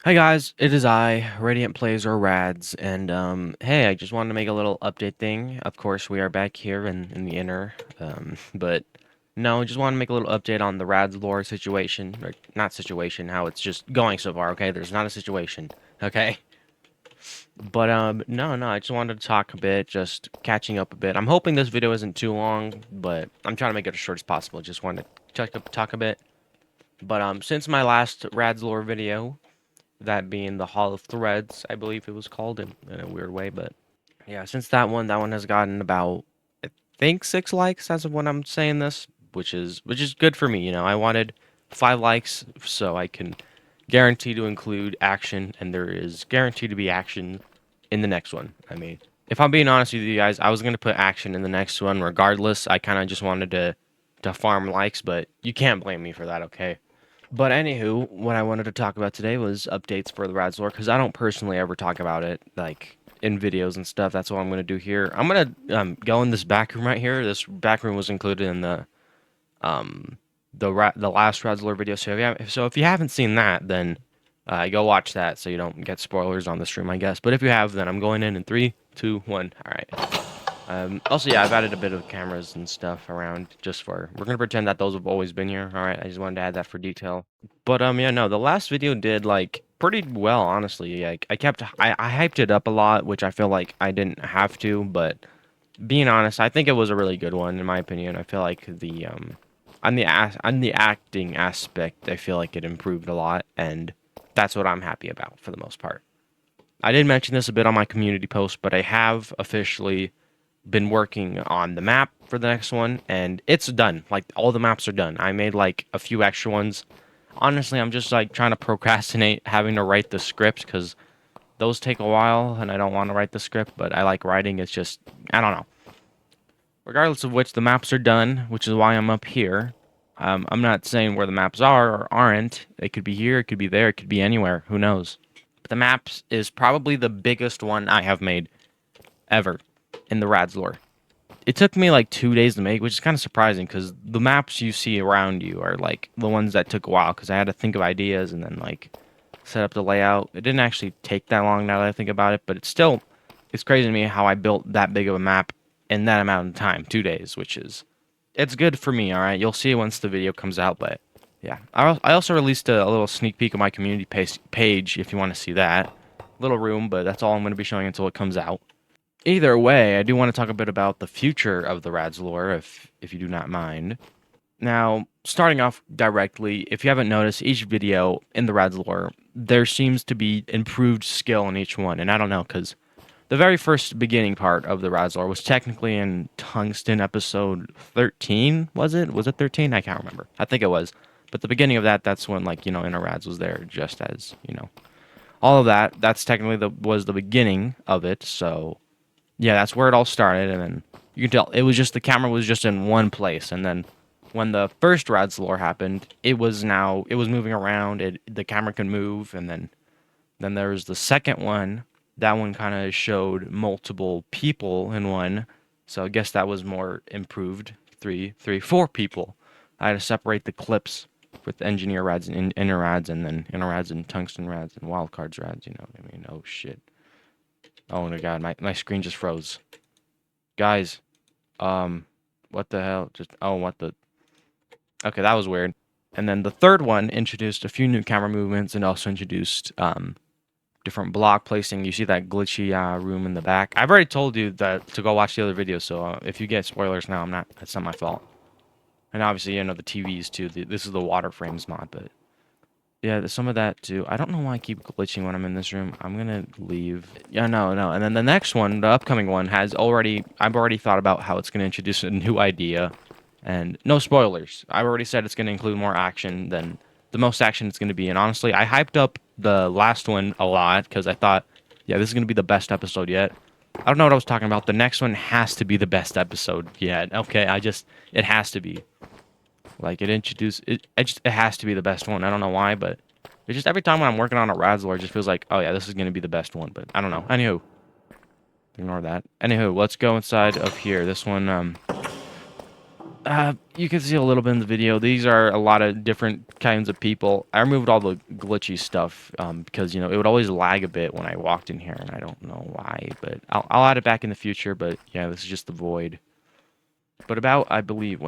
Hi guys, it is I, Radiant Plays or Radz, and hey, I just wanted to make a little update thing. Of course, we are back here in the inner, but no, just want to make a little update on the Radz lore situation, or not situation, how it's just going so far. Okay, there's not a situation. Okay, but no, I just wanted to talk a bit, just catching up a bit. I'm hoping this video isn't too long, but I'm trying to make it as short as possible. Just wanted to talk a bit. But since my last Radz lore video. That being the Hall of Threads, I believe it was called in a weird way. But yeah, since that one has gotten about I think 6 likes as of when I'm saying this, which is good for me. I wanted 5 likes so I can guarantee to include action, and there is guaranteed to be action in the next one. I mean, if I'm being honest with you guys, I was gonna put action in the next one regardless. I kind of just wanted to farm likes, but you can't blame me for that, okay? But anywho, what I wanted to talk about today was updates for the Radz lore because I don't personally ever talk about it like in videos and stuff. That's what I'm gonna do here. I'm gonna go in this back room right here. This back room was included in um the last Radz lore video. So if you haven't seen that, then go watch that so you don't get spoilers on the stream, I guess. But if you have, then I'm going in 3, 2, 1. All right. Also, yeah, I've added a bit of cameras and stuff around just we're gonna pretend that those have always been here. All right, I just wanted to add that for detail. But yeah, no, the last video did like pretty well, honestly. Like I hyped it up a lot, which I feel like I didn't have to, but being honest, I think it was a really good one in my opinion. I feel like on the acting aspect, I feel like it improved a lot, and that's what I'm happy about for the most part. I did mention this a bit on my community post, but I have officially been working on the map for the next one, and it's done. Like, all the maps are done. I made, like, a few extra ones. Honestly, I'm just, like, trying to procrastinate having to write the scripts, because those take a while, and I don't want to write the script, but I like writing. It's just, I don't know. Regardless of which, the maps are done, which is why I'm up here. I'm not saying where the maps are or aren't. It could be here, it could be there, it could be anywhere. Who knows? But the maps is probably the biggest one I have made ever in the Radz lore. It took me like 2 days to make, which is kind of surprising because the maps you see around you are like the ones that took a while because I had to think of ideas and then like set up the layout. It didn't actually take that long now that I think about it, but it's crazy to me how I built that big of a map in that amount of time, 2 days, which is it's good for me. All right, you'll see once the video comes out, but yeah, I also released a little sneak peek of my community page if you want to see that little room, but that's all I'm going to be showing until it comes out. Either way, I do want to talk a bit about the future of the Radz lore, if you do not mind. Now, starting off directly, if you haven't noticed, each video in the Radz lore, there seems to be improved skill in each one, and I don't know, because the very first beginning part of the Radz lore was technically in Tungsten episode 13, was it? Was it 13? I can't remember. I think it was. But the beginning of that's when, like, Inner Radz was there, just as, all of that's technically was the beginning of it, so yeah, that's where it all started, and then you can tell the camera was just in one place, and then when the first Radz lore happened, it was moving around. The camera can move, and then there was the second one. That one kind of showed multiple people in one, so I guess that was more improved. Four people. I had to separate the clips with engineer Radz and inner Radz, and then inner Radz and tungsten Radz and wildcards Radz. You know what I mean? Oh shit. Oh my god, my screen just froze. Guys, what the hell? What the? Okay, that was weird. And then the third one introduced a few new camera movements and also introduced different block placing. You see that glitchy room in the back. I've already told you that to go watch the other video, so if you get spoilers now, that's not my fault. And obviously, the TVs too. This is the water frames mod, but yeah, there's some of that too. I don't know why I keep glitching when I'm in this room. I'm gonna leave. Yeah, no. And then the next one, the upcoming one, I've already thought about how it's gonna introduce a new idea. And no spoilers. I've already said it's gonna include more action than the most action it's gonna be. And honestly, I hyped up the last one a lot because I thought, yeah, this is gonna be the best episode yet. I don't know what I was talking about. The next one has to be the best episode yet. Okay, it has to be. Like it has to be the best one. I don't know why, but it's just every time when I'm working on a Radz lore, it just feels like, oh yeah, this is gonna be the best one. But I don't know. Anywho, ignore that. Anywho, let's go inside of here. This one, You can see a little bit in the video. These are a lot of different kinds of people. I removed all the glitchy stuff because it would always lag a bit when I walked in here, and I don't know why. But I'll add it back in the future. But yeah, this is just the void. But about, I believe,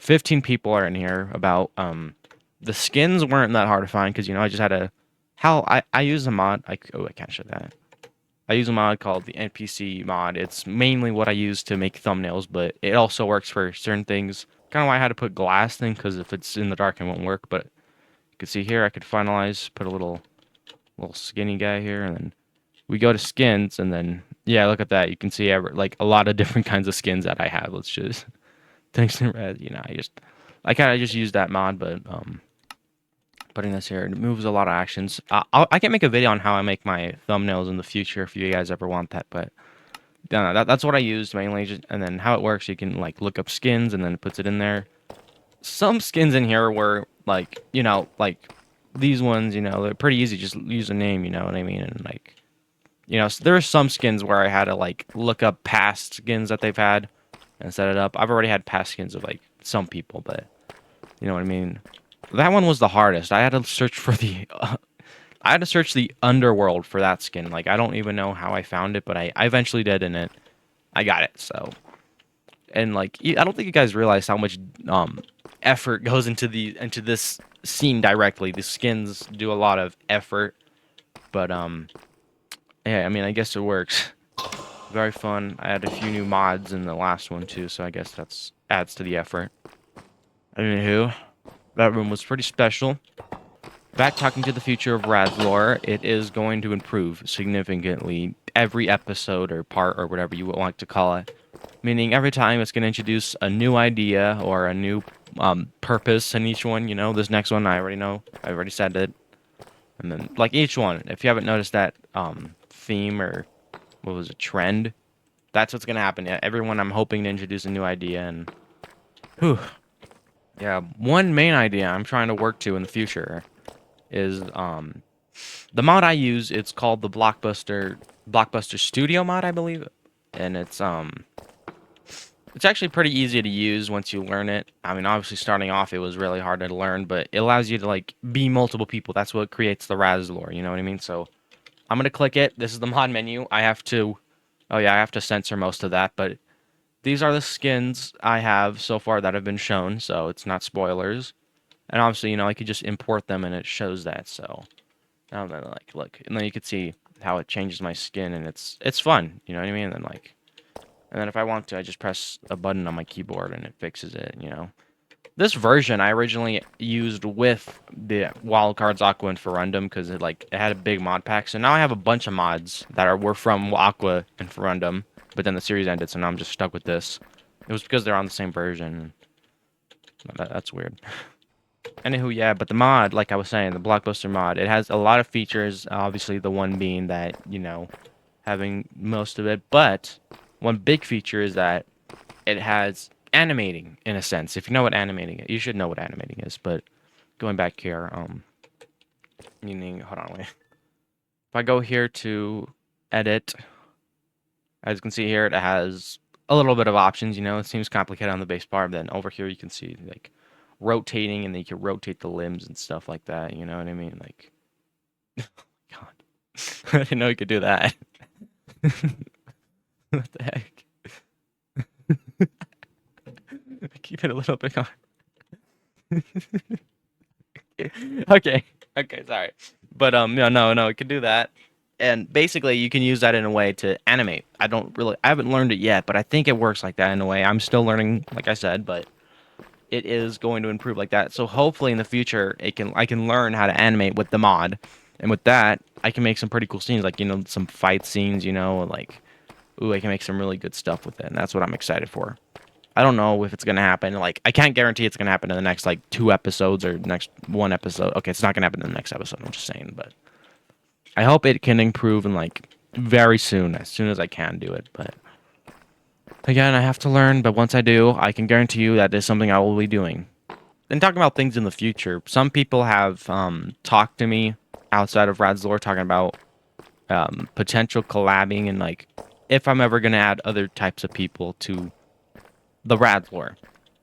15 people are in here. About the skins weren't that hard to find because I just had a I use a mod. I can't show that. I use a mod called the NPC mod. It's mainly what I use to make thumbnails, but it also works for certain things. Kind of why I had to put glass thing, because if it's in the dark, it won't work. But you can see here, I could finalize, put a little skinny guy here, and then we go to skins, and then yeah, look at that. You can see like a lot of different kinds of skins that I have. Let's just thanks to Radz, I kind of just use that mod, but putting this here, it moves a lot of actions. I can make a video on how I make my thumbnails in the future if you guys ever want that, but that's what I used mainly. And then how it works, you can like look up skins and then it puts it in there. Some skins in here were like, like these ones, they're pretty easy. Just use a name, you know what I mean? And like, so there are some skins where I had to like look up past skins that they've had and set it up. I've already had past skins of like some people, but you know what I mean? That one was the hardest. I had to search for I had to search the underworld for that skin. Like, I don't even know how I found it, but I eventually did, and I got it, so. And, like, I don't think you guys realize how much effort goes into this scene directly. The skins do a lot of effort, but, yeah, I mean, I guess it works. Very fun. I had a few new mods in the last one, too, so I guess that's adds to the effort. Anywho, that room was pretty special. Back talking to the future of Radz lore, it is going to improve significantly every episode or part or whatever you would like to call it. Meaning every time it's going to introduce a new idea or a new purpose in each one. This next one I already know. I already said it. And then, like, each one, if you haven't noticed that theme or, what was it, trend, that's what's going to happen. Yeah, everyone I'm hoping to introduce a new idea and, whew. Yeah, one main idea I'm trying to work to in the future is the mod I use. It's called the Blockbuster Studio mod, I believe, and it's actually pretty easy to use once you learn it. I mean, obviously starting off it was really hard to learn, but it allows you to like be multiple people. That's what creates the Radz lore, you know what I mean? So I'm gonna click it. This is the mod menu. I have to censor most of that, but these are the skins I have so far that have been shown, so it's not spoilers. And obviously, I could just import them and it shows that, so now then, like, look, and then you can see how it changes my skin, and it's fun, you know what I mean? And then if I want to, I just press a button on my keyboard and it fixes it, This version I originally used with the Wildcards Aqua and Ferundum because it had a big mod pack. So now I have a bunch of mods that were from Aqua and Ferundum, but then the series ended, so now I'm just stuck with this. It was because they're on the same version. That's weird. Anywho, yeah, but the mod, like I was saying, the Blockbuster mod, it has a lot of features. Obviously, the one being that, having most of it. But one big feature is that it has animating, in a sense. If you know what animating is, you should know what animating is. But going back here, hold on, wait. If I go here to edit, as you can see here, it has a little bit of options. It seems complicated on the base bar, but then over here you can see like rotating, and then you can rotate the limbs and stuff like that. You know what I mean? Like, God, I didn't know you could do that. What the heck? Keep it a little bit on. Okay, sorry, but no, it can do that. And basically, you can use that in a way to animate. I haven't learned it yet, but I think it works like that in a way. I'm still learning, like I said, but it is going to improve like that. So hopefully in the future, I can learn how to animate with the mod, and with that, I can make some pretty cool scenes, like some fight scenes, like, ooh, I can make some really good stuff with it, and that's what I'm excited for. I don't know if it's gonna happen. Like, I can't guarantee it's gonna happen in the next like 2 episodes or next 1 episode. Okay, it's not gonna happen in the next episode. I'm just saying, but I hope it can improve in like very soon, as soon as I can do it. But again, I have to learn. But once I do, I can guarantee you that is something I will be doing. And talking about things in the future, some people have talked to me outside of Radz lore, talking about potential collabing and like if I'm ever gonna add other types of people to the Radz lore.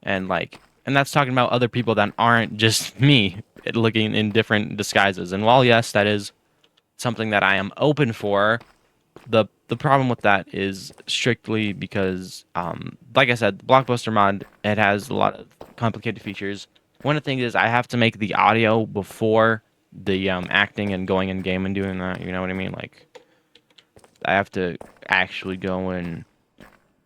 and that's talking about other people that aren't just me looking in different disguises. And while yes, that is something that I am open for, the problem with that is strictly because, like I said, the Blockbuster mod, it has a lot of complicated features. One of the things is I have to make the audio before the acting and going in game and doing that. You know what I mean? Like I have to actually go and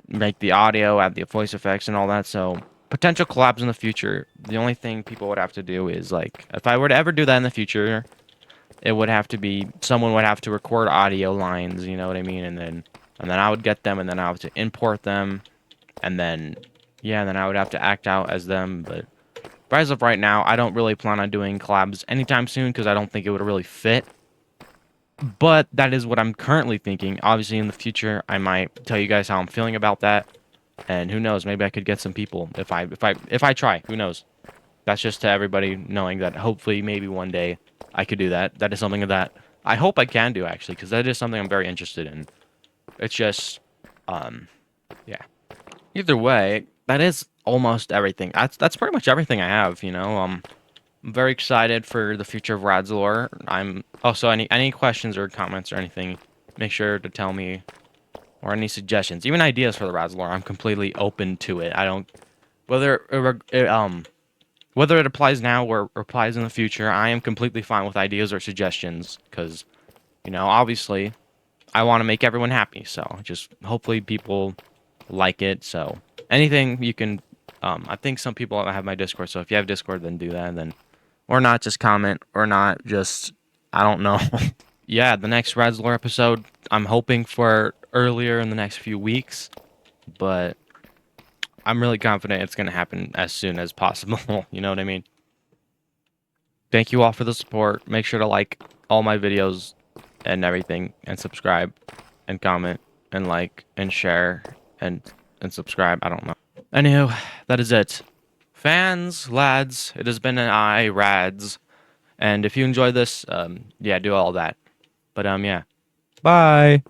make the audio, add the voice effects and all that. So potential collabs in the future. The only thing people would have to do is like if I were to ever do that in the future, it would have to be someone would have to record audio lines, you know what I mean, and then I would get them, and then I would have to import them, and then yeah, and then I would have to act out as them. But as of right now, I don't really plan on doing collabs anytime soon because I don't think it would really fit. But that is what I'm currently thinking. Obviously, in the future, I might tell you guys how I'm feeling about that, and who knows, maybe I could get some people if I try. Who knows? That's just to everybody knowing that hopefully maybe one day I could do that. That is something that I hope I can do actually, because that is something I'm very interested in. It's just, yeah. Either way, that is almost everything. That's pretty much everything I have. I'm very excited for the future of Radz lore. I'm also any questions or comments or anything, make sure to tell me, or any suggestions, even ideas for the Radz lore. I'm completely open to it. I don't whether whether it applies now or applies in the future. I am completely fine with ideas or suggestions because, obviously, I want to make everyone happy. So just hopefully people like it. So anything you can, I think some people have my Discord. So if you have Discord, then do that. And then, or not, just comment, or not, just, I don't know. Yeah, the next Radz lore episode, I'm hoping for earlier in the next few weeks, but I'm really confident it's going to happen as soon as possible. You know what I mean? Thank you all for the support. Make sure to like all my videos and everything, and subscribe, and comment, and like, and share, and subscribe. I don't know. Anywho, that is it. Fans, lads, it has been an Radz, and if you enjoyed this, yeah, do all that. But yeah. Bye.